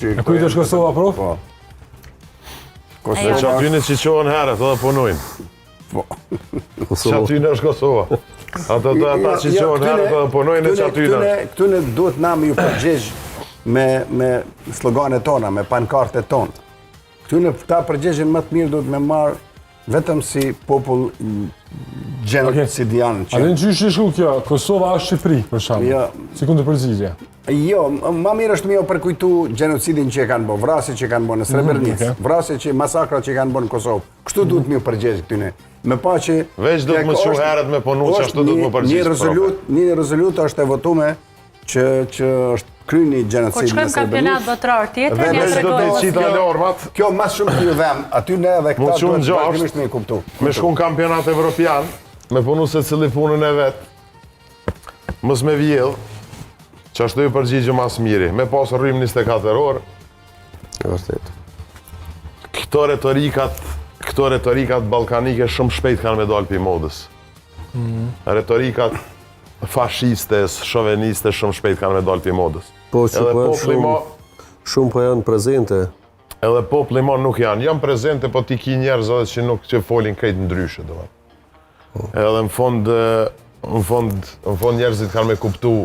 E kujtë është Kosova, prof? Po. Që aty në që qohen herët, edhe punojnë. Po. Që aty në është Kosova. Ata që qohen herët, edhe punojnë që aty në. Këtu në duhet na me ju përgjegjë me sloganet tona, me pankartet tonë. Këtu në ta përgjegjën më të mirë duhet me marë vetëm si popull genocidian. A dhe në qysh ishku kjo, Kosova është Shqipëri, për shumë, si kundër përgjigje? Jo, ma mirë është me jo përkujtu genocidin që e kanë bo, vrasje që kanë bo në Srebrenicë, vrasje që masakra që kanë bo në Kosovë. Kështu duhet me jo përgjegjë këtyne. Me pa që... Veç duhet më që herët me punu që ashtu duhet më përgjegjë. Një rezolut është e votume që është kryni genocid në Srebrenicë. Po qëkëm kampionat botrar tjetër, një të regohet. Kjo mas shumë të ju dhem, aty ne dhe këta duhet vazhdimisht me i kuptu. Me shku në kampionat evropian, me punu se cili punën e vetë, mës me vjellë, që ashtu ju përgjigjë mas miri, me pasë rrim 24 orë. Këto retorikat balkanike shumë shpejt kanë me dalë për modës. Retorikat fashistes, shoveniste shumë shpejt kanë me dalë për modës. Po që shumë po janë prezente. Edhe popli ma nuk janë prezente, po ti ki njerëz edhe që nuk që folin krejt ndryshe. Edhe në fond njerëzit kanë me kuptu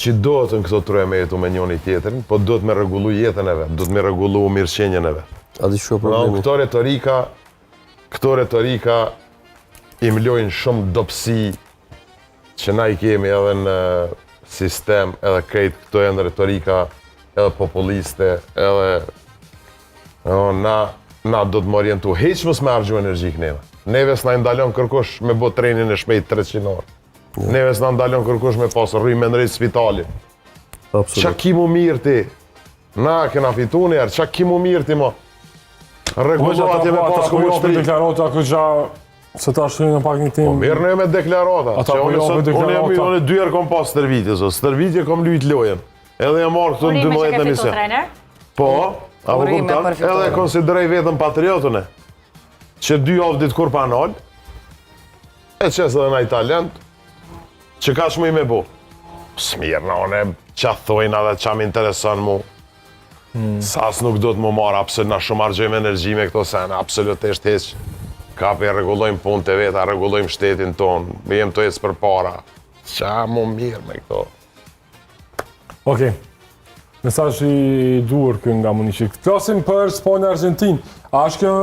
që dohet në këto troje me jetu me njoni tjetërin, po dohet me regullu jetën e vetë, dohet me regullu mirëqenjen e vetë. A di që problemi? Këto retorika i mlojnë shumë dopsi që na i kemi edhe në sistem, edhe krejt këto e në retorika edhe populiste, edhe na do të më orientu. Heq mës me argju energji këneve. Neve s'na ndalon kërkush me bo trenin e shpejt 300 orë. Neve s'na ndalon kërkush me pasë rrujë me nërejt spitalin. Qa ki mu mirë ti? Na kena fitu njerë, qa ki mu mirë ti mo? Regullat jeme pasë ku mu shtri. Se ta shtojnë në pak një tim... Po mirë në me deklarata. Unë e dyjer kom pas stërvitje, stërvitje kom lujt lojen. Edhe e marrë këtu në 12 emision. Po, apo kuptan, edhe e konsiderej vetëm patriotën e. Që 2 javë ditë kur panol, e qesë edhe na italient, që ka shmu i me bo. Smirë në one, qa thojnë edhe qa më intereson mu. Sas nuk do të mu marë, na shumë argjojmë energji me këto sene, absolutisht heq. Kapi e regullojmë punë të vetë, a regullojmë shtetin tonë, me jem të ecë për para. Qa mu mirë me këto. Okej. Mesazh i duhur kënë nga Muniqi. Klasim për Spania Argentinë. A është kjo